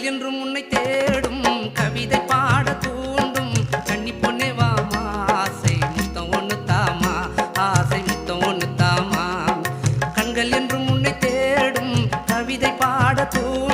என்றும் உன்னை தேடும் கவிதை பாட தூண்டும் கன்னி பொண்ணே வாமா ஆசை முத்தம் ஒண்ணு தாமா ஆசை முத்தம் ஒண்ணு தாமா கண்கள் என்றும் உன்னை தேடும் கவிதை பாட தூண்டும்